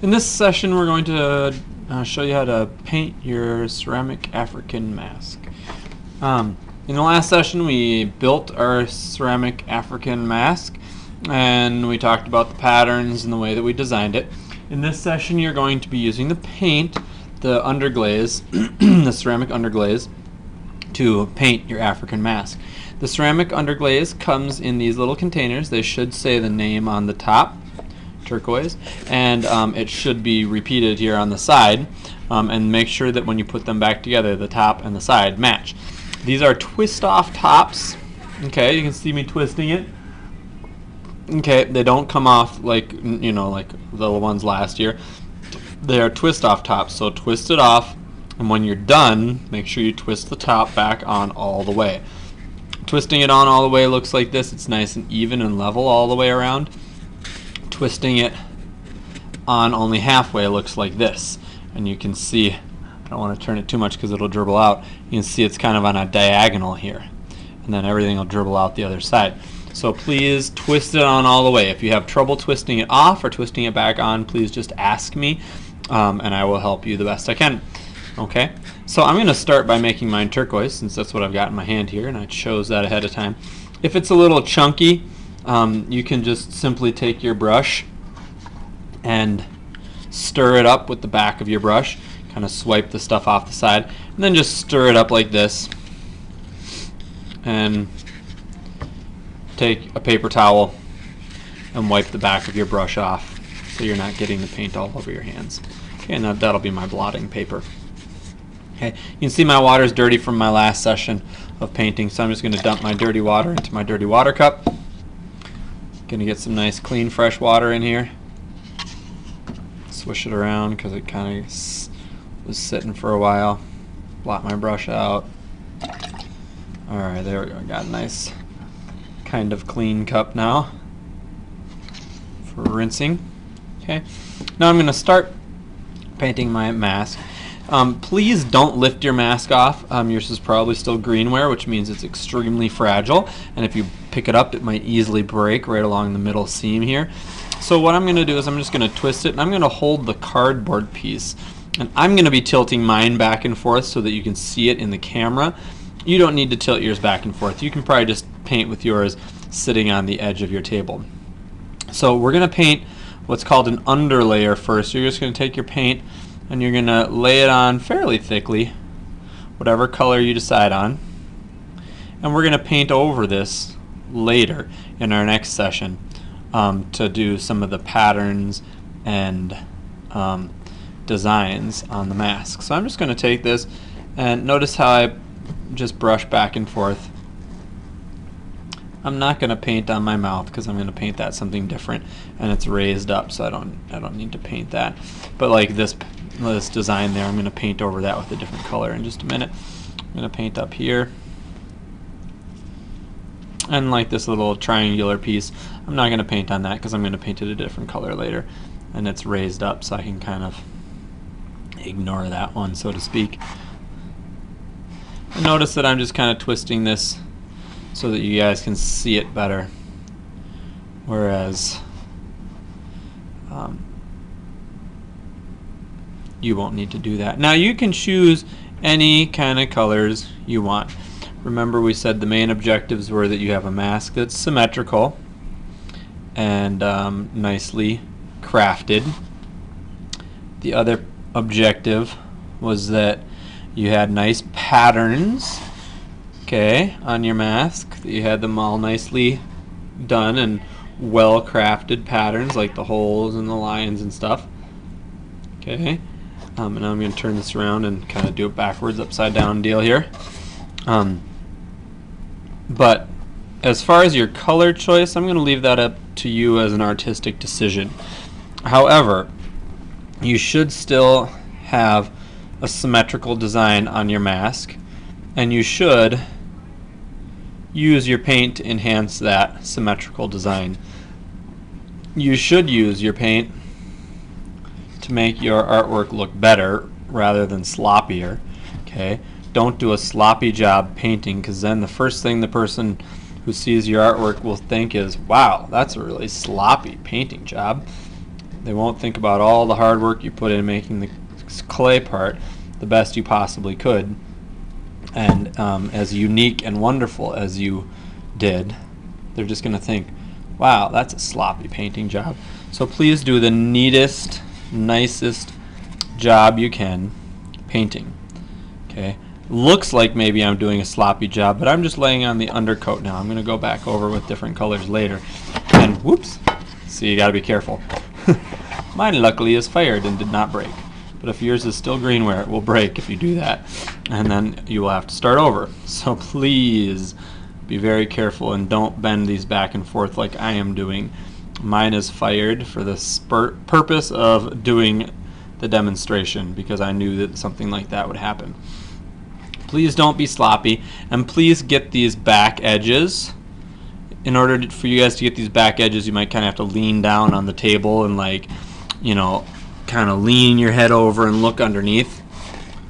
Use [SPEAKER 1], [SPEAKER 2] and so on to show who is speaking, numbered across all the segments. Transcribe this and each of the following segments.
[SPEAKER 1] In this session we're going to show you how to paint your ceramic African mask. In the last session we built our ceramic African mask and we talked about the patterns and the way that we designed it. In this session you're going to be using the paint, the underglaze, the ceramic underglaze, to paint your African mask. The ceramic underglaze comes in these little containers. They should say the name on the top, turquoise, and it should be repeated here on the side, and make sure that when you put them back together the top and the side match. These are twist off tops. Okay, you can see me twisting it. Okay, they don't come off like like the ones last year. They are twist off tops, so twist it off, and when you're done make sure you twist the top back on all the way. Twisting it on all the way looks like this. It's nice and even and level all the way around. Twisting it on only halfway looks like this, and you can see, I don't want to turn it too much because it'll dribble out. You can see it's kind of on a diagonal here, and then everything will dribble out the other side. So please twist it on all the way. If you have trouble twisting it off or twisting it back on, please just ask me, and I will help you the best I can. Okay, so I'm going to start by making mine turquoise, since that's what I've got in my hand here, and I chose that ahead of time. If it's a little chunky, you can just simply take your brush and stir it up with the back of your brush, kind of swipe the stuff off the side, and then just stir it up like this, and take a paper towel and wipe the back of your brush off so you're not getting the paint all over your hands. Okay, and that'll be my blotting paper. Okay, you can see my water is dirty from my last session of painting, so I'm just going to dump my dirty water into my dirty water cup. Going to get some nice clean fresh water in here. Swish it around because it kind of was sitting for a while. Blot my brush out. Alright, there we go. Got a nice kind of clean cup now for rinsing. Okay, now I'm going to start painting my mask. Please don't lift your mask off. Yours is probably still greenware, which means it's extremely fragile, and if you pick it up it might easily break right along the middle seam here. So what I'm going to do is I'm just going to twist it, and I'm going to hold the cardboard piece, and I'm going to be tilting mine back and forth so that you can see it in the camera. You don't need to tilt yours back and forth. You can probably just paint with yours sitting on the edge of your table. So we're going to paint what's called an underlayer first. You're just going to take your paint and you're going to lay it on fairly thickly, whatever color you decide on, and we're going to paint over this later in our next session to do some of the patterns and designs on the mask. So I'm just going to take this, and notice how I just brush back and forth. I'm not going to paint on my mouth because I'm going to paint that something different, and it's raised up, so I don't need to paint that. But like this design there, I'm going to paint over that with a different color in just a minute. I'm going to paint up here, and like this little triangular piece, I'm not going to paint on that because I'm going to paint it a different color later, and it's raised up so I can kind of ignore that one, so to speak. And notice that I'm just kind of twisting this so that you guys can see it better, whereas you won't need to do that. Now you can choose any kind of colors you want. Remember, we said the main objectives were that you have a mask that's symmetrical and nicely crafted. The other objective was that you had nice patterns, okay, on your mask, that you had them all nicely done and well crafted patterns like the holes and the lines and stuff. Okay, and now I'm going to turn this around and kind of do it backwards, upside down deal here. But as far as your color choice, I'm going to leave that up to you as an artistic decision. However, you should still have a symmetrical design on your mask, and you should use your paint to enhance that symmetrical design. You should use your paint to make your artwork look better rather than sloppier. Okay, don't do a sloppy job painting, because then the first thing the person who sees your artwork will think is, wow, that's a really sloppy painting job. They won't think about all the hard work you put in making the clay part the best you possibly could, and as unique and wonderful as you did. They're just going to think, wow, that's a sloppy painting job. So please do the neatest, nicest job you can painting. Okay, looks like maybe I'm doing a sloppy job, but I'm just laying on the undercoat now. I'm going to go back over with different colors later. And whoops, see, you got to be careful. Mine luckily is fired and did not break. But if yours is still greenware, it will break if you do that. And then you will have to start over. So please be very careful and don't bend these back and forth like I am doing. Mine is fired for the purpose of doing the demonstration, because I knew that something like that would happen. Please don't be sloppy, and please get these back edges. In order for you guys to get these back edges, you might kind of have to lean down on the table and, like, you know, kind of lean your head over and look underneath.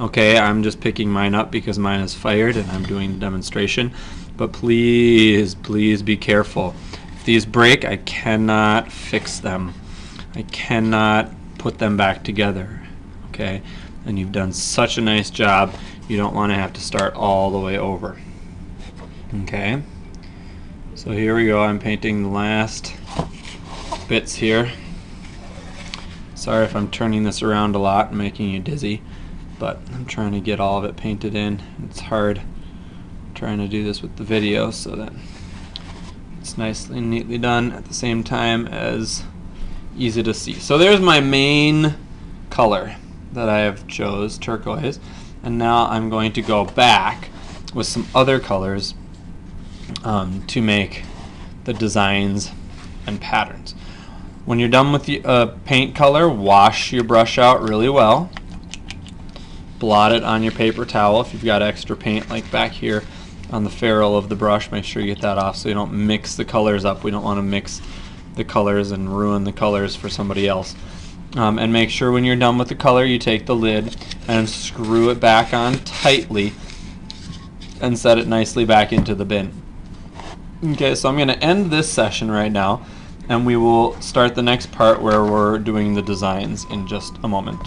[SPEAKER 1] Okay, I'm just picking mine up because mine is fired and I'm doing the demonstration. But please, please be careful. If these break, I cannot fix them. I cannot put them back together. Okay, and you've done such a nice job, you don't want to have to start all the way over. Okay, so here we go. I'm painting the last bits here. Sorry if I'm turning this around a lot and making you dizzy, but I'm trying to get all of it painted in. It's hard trying to do this with the video so that it's nicely and neatly done at the same time as easy to see. So there's my main color that I have chose, turquoise, and now I'm going to go back with some other colors to make the designs and patterns. When you're done with the paint color, wash your brush out really well. Blot it on your paper towel. If you've got extra paint like back here on the ferrule of the brush, make sure you get that off so you don't mix the colors up. We don't want to mix the colors and ruin the colors for somebody else. And make sure when you're done with the color, you take the lid and screw it back on tightly and set it nicely back into the bin. Okay, so I'm going to end this session right now, and we will start the next part where we're doing the designs in just a moment.